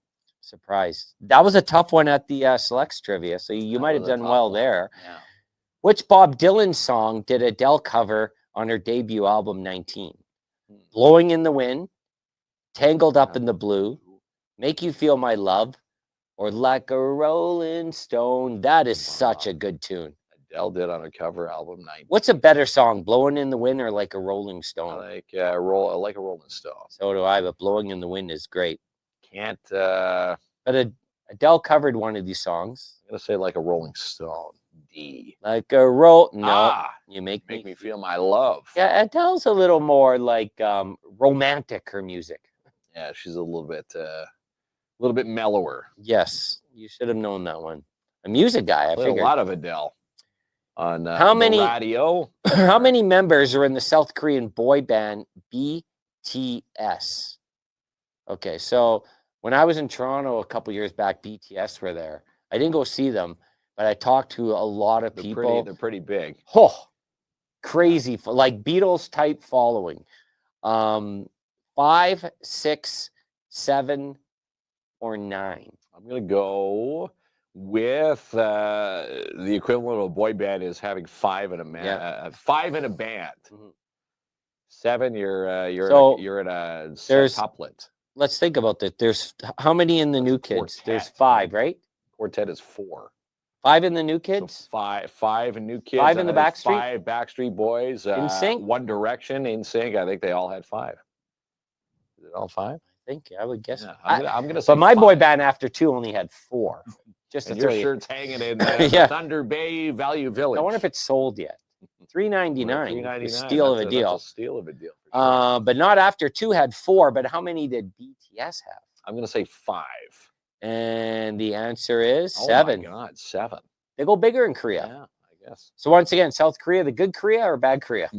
Surprised. That was a tough one at the Selects trivia, so you might have done well there. Yeah. Which Bob Dylan song did Adele cover on her debut album 19? Blowing in the Wind, Tangled Up in the Blue, Make You Feel My Love, or Like a Rolling Stone? That is such a good tune. Adele did on a cover album 19. What's a better song, Blowing in the Wind or Like a Rolling Stone? Like a Rolling Stone. So do I, but Blowing in the Wind is great. Can't. But Adele covered one of these songs. I'm gonna say Like a Rolling Stone. D. Like a no, you make me feel my love. Yeah, Adele's a little more like romantic. Her music. Yeah, she's a little bit mellower. Yes, you should have known that one. A music guy. I figured. A lot of Adele on how many radio. How many members are in the South Korean boy band BTS? Okay, so when I was in Toronto a couple years back, BTS were there. I didn't go see them, but I talked to a lot of people. They're pretty big. Oh, crazy, like Beatles type following. 5, 6, 7, or 9. I'm gonna go with the equivalent of a boy band is having 5 in a man. Yeah. 5 in a band. Mm-hmm. 7, you're in a septuplet. Let's think about that. There's how many in the New Kids? Quartet. There's 5, right? Quartet is 4. 5 in the New Kids? So 5 in New Kids. 5 in the Backstreet? 5 Backstreet Boys. NSYNC? One Direction, NSYNC. I think they all had 5. Is it all 5? I think I would guess. Yeah, I'm gonna say. But my 5. boy band after 2 only had 4. Just to your shirt's hanging in Thunder Bay Value Village. I wonder if it's sold yet. $3.99. $3.99. Steal of a deal. That's a steal of a deal. For sure. But not after 2 had 4. But how many did BTS have? I'm gonna say 5. And the answer is 7. Oh my God, 7. They go bigger in Korea. Yeah, I guess. Yes. So once again, South Korea, the good Korea or bad Korea?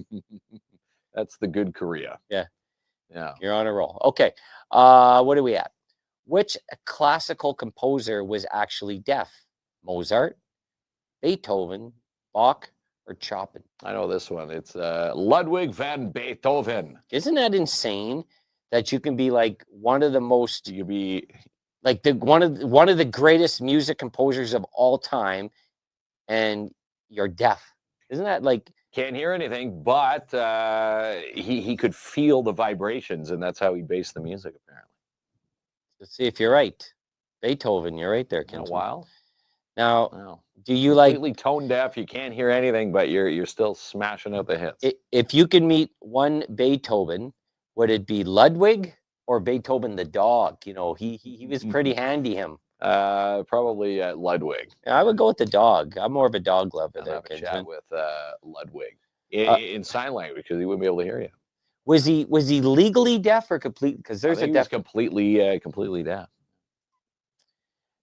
That's the good Korea. Yeah. Yeah. You're on a roll. Okay. What are we at? Which classical composer was actually deaf? Mozart, Beethoven, Bach, or Chopin? I know this one. It's Ludwig van Beethoven. Isn't that insane that you can be like one of the most, You could be like the one of the greatest music composers of all time, and you're deaf? Isn't that like, can't hear anything, but he could feel the vibrations, and that's how he based the music, apparently. let's see if you're right. Beethoven, you're right there, In a Kinsman. while. Now, Wow. do you like, Completely tone deaf. You can't hear anything, but you're still smashing out the hits. if you could meet one Beethoven, would it be Ludwig or Beethoven the dog? You know, he was pretty handy, him. Probably Ludwig. I would go with the dog. I'm more of a dog lover I'll there, have a Kinsman. chat with Ludwig in sign language because he wouldn't be able to hear you. Was he legally deaf or complete? Because there's I think a he was deaf. completely deaf.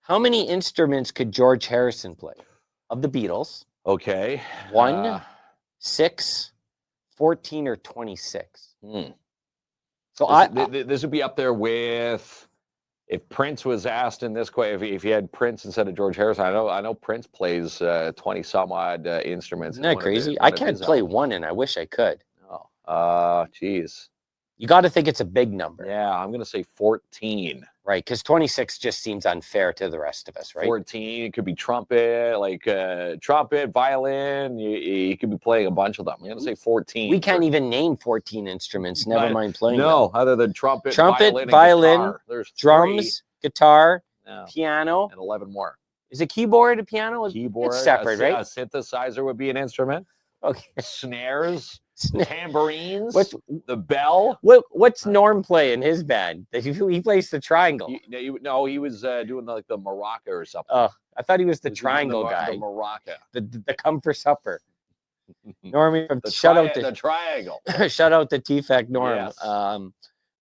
How many instruments could George Harrison play? Of the Beatles, Okay. 1, 6, 14, or 26. So this would be up there with if Prince was asked in this way. If you had Prince instead of George Harrison, I know Prince plays 20 some odd instruments. Isn't that crazy? I can't play one, and I wish I could. Oh, geez. You got to think it's a big number. Yeah, I'm going to say 14. Right, because 26 just seems unfair to the rest of us, right? 14, it could be trumpet, trumpet, violin. You could be playing a bunch of them. I'm going to say 14. We can't even name 14 instruments, never mind playing them. Other than trumpet, violin, guitar. There's drums, 3. guitar, piano. And 11 more. Is it keyboard, a piano? Keyboard. It's separate, right? A synthesizer would be an instrument. Okay. Snares. Tambourines, the bell. What's Norm play in his band? He plays the triangle. He was doing like the maraca or something. Oh, I thought he was the triangle guy. The maraca. The come for supper. Norm, the triangle. Shout out to T-Fac Norm. Yes.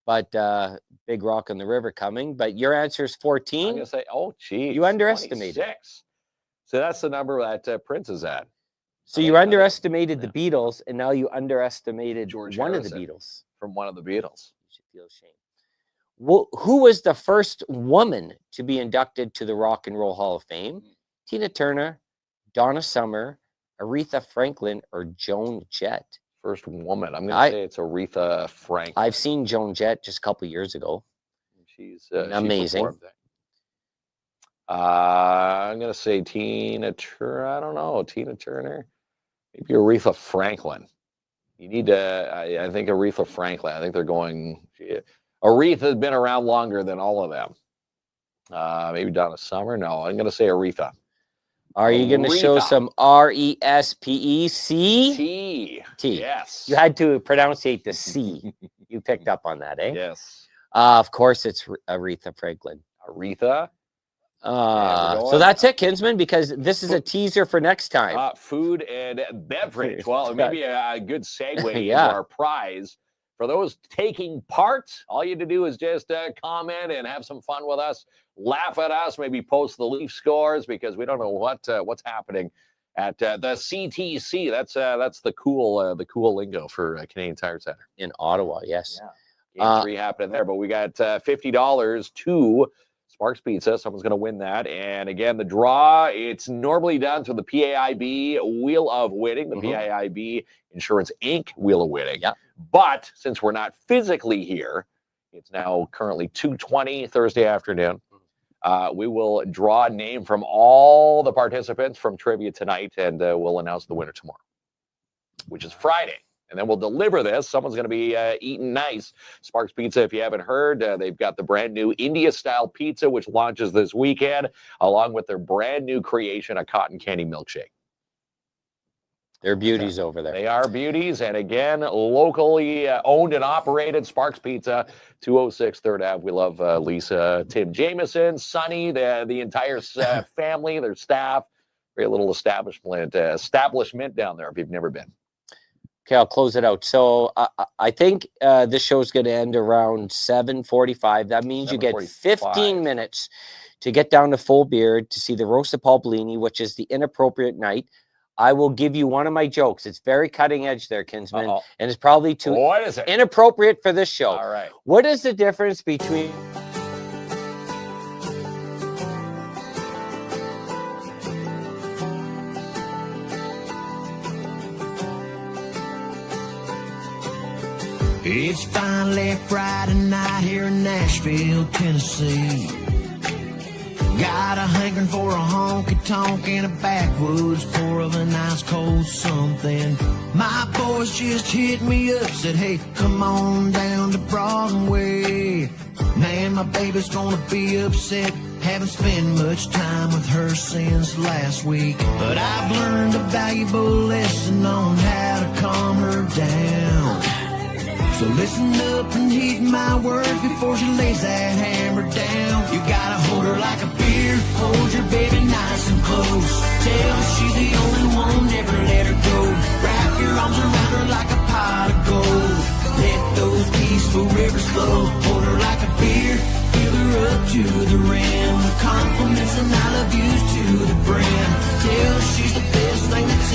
But Big Rock on the River coming. But your answer is 14. I'm gonna say, oh, geez, you underestimated. 26. So that's the number that Prince is at. So you underestimated the Beatles, and now you underestimated George one Harrison of the Beatles. From one of the Beatles. You should feel ashamed. Well, who was the first woman to be inducted to the Rock and Roll Hall of Fame? Tina Turner, Donna Summer, Aretha Franklin, or Joan Jett? First woman. I'm going to say it's Aretha Franklin. I've seen Joan Jett just a couple years ago. She's amazing. I'm going to say Tina Turner. I don't know. Tina Turner. Maybe Aretha Franklin. You need to, I think Aretha Franklin. I think they're going, Aretha's been around longer than all of them. Maybe Donna Summer. No, I'm going to say Aretha. Are you going to show some R-E-S-P-E-C? T. Yes. You had to pronunciate the C. You picked up on that, eh? Yes. Of course, it's Aretha Franklin. Aretha. So that's it, Kinsman, because this is a teaser for next time. Food and beverage. Well, maybe a good segue into our prize. For those taking part, all you have to do is just comment and have some fun with us. Laugh at us, maybe post the Leaf scores, because we don't know what's happening at the CTC. That's the cool lingo for Canadian Tire Center in Ottawa. Yes. Yeah. Game 3 happening there, but we got $50 to Sparks Pizza. Someone's going to win that. And again, the draw, it's normally done through the PAIB Wheel of Winning, the PAIB Insurance Inc. Wheel of Winning. Yeah. But since we're not physically here, it's now currently 2:20 Thursday afternoon. We will draw a name from all the participants from trivia tonight, and we'll announce the winner tomorrow, which is Friday. And then we'll deliver this. Someone's going to be eating nice. Sparks Pizza, if you haven't heard, they've got the brand new India-style pizza, which launches this weekend, along with their brand new creation, a cotton candy milkshake. They're beauties over there. They are beauties. And again, locally owned and operated, Sparks Pizza, 206 3rd Ave. We love Lisa, Tim Jameson, Sonny, the entire family, their staff. Great little establishment down there if you've never been. Okay, I'll close it out. So I think this show's going to end around 7:45. That means you get 15 minutes to get down to Full Beard to see the Roast of Paul Bellini, which is the Inappropriate Night. I will give you one of my jokes. It's very cutting edge there, Kinsman, and it's probably too inappropriate for this show. All right. What is the difference between... It's finally Friday night here in Nashville, Tennessee. Got a hankering for a honky-tonk in a backwoods pour of a nice cold something. My boys just hit me up, said, hey, come on down to Broadway. Man, my baby's gonna be upset. Haven't spent much time with her since last week. But I've learned a valuable lesson on how to calm her down. So listen up and heed my words before she lays that hammer down. You gotta hold her like a beer, hold your baby nice and close. Tell her she's the only one, never let her go. Wrap your arms around her like a pot of gold. Let those peaceful rivers flow. Hold her like a beer, fill her up to the rim. Compliments and I love yous to the brim. Tell her she's the best thing that's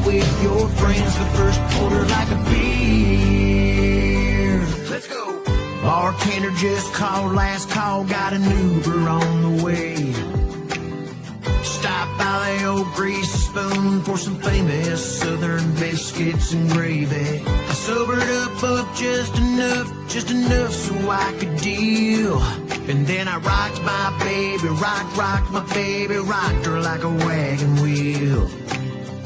with your friends, but first hold her like a beer. Let's go. Bartender just called, last call, got an Uber on the way. Stop by the old greasy spoon for some famous southern biscuits and gravy. I sobered up just enough so I could deal. And then I rocked my baby, rocked my baby, rocked her like a wagon wheel.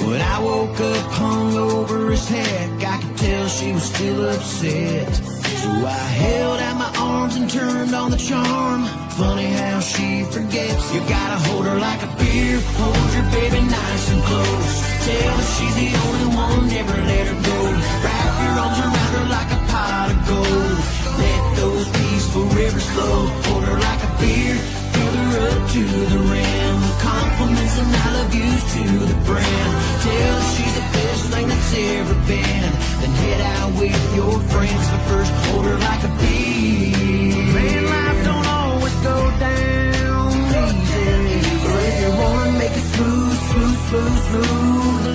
When I woke up hungover as heck, I could tell she was still upset. So I held out my arms and turned on the charm. Funny how she forgets. You gotta hold her like a beer, hold your baby nice and close. Tell her she's the only one, never let her go. Wrap your arms around her like a pot of gold. Let those peaceful rivers flow. Hold her like a beer, fill her up to the rim. Compliments and I love yous to the brim. Tell her she's the best thing that's ever been. Then head out with your friends, but first hold her like a beer. Man, life don't always go down easy, but if you wanna make it smooth,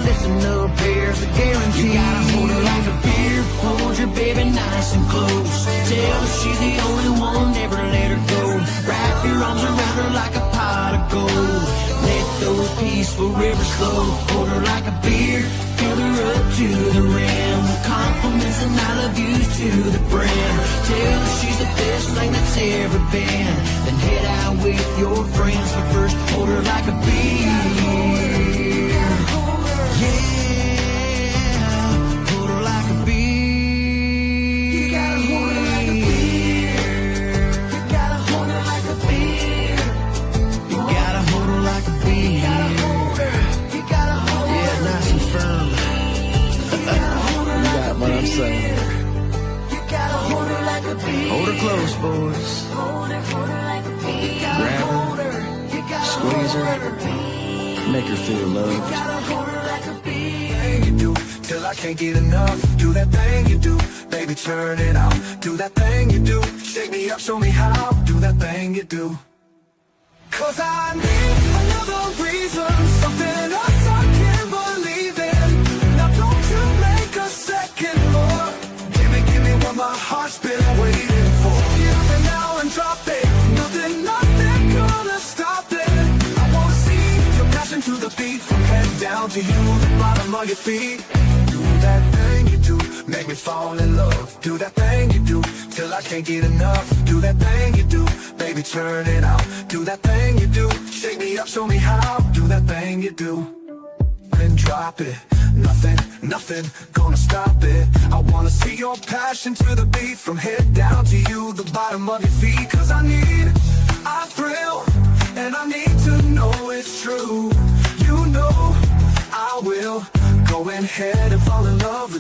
listen up, here's a guarantee. You gotta hold her like a beer, hold your baby nice and close. Tell her she's the only one, never let her go. Wrap your arms around her like a pot of gold. Let those peaceful rivers flow. Hold her like a beer, fill her up to the rim. Compliments and I love yous to the brim. Tell her she's the best thing that's ever been. Then head out with your friends, but first hold her like a beer. Yeah, hold her like a beer. You gotta hold her like a beer. You gotta hold her like a beer. You gotta hold her like a beer. You gotta hold her. You gotta hold her. Yeah, nice and firm. You got what I'm saying. You gotta hold her like a beer. Hold her close, boys. Hold her like a beer. Grab her, squeeze her, make her feel loved. You gotta hold her like a beer. You do till I can't get enough. Do that thing you do, baby, turn it out. Do that thing you do, shake me up, show me how. Do that thing you do. 'Cause I need another reason, something else I can't believe in. Now don't you make a second more. Give me what my heart's been waiting for. Give it now and drop it. Nothing gonna stop it. I wanna see your passion to the beat, from head down to you, the bottom of your feet. Do that thing you do, make me fall in love. Do that thing you do, till I can't get enough. Do that thing you do, baby, turn it out. Do that thing you do, shake me up, show me how. Do that thing you do, and drop it. Nothing gonna stop it. I wanna see your passion to the beat, from head down to you, the bottom of your feet. 'Cause I thrill, and I need to know it's true. You know I will go ahead and fall in love with you.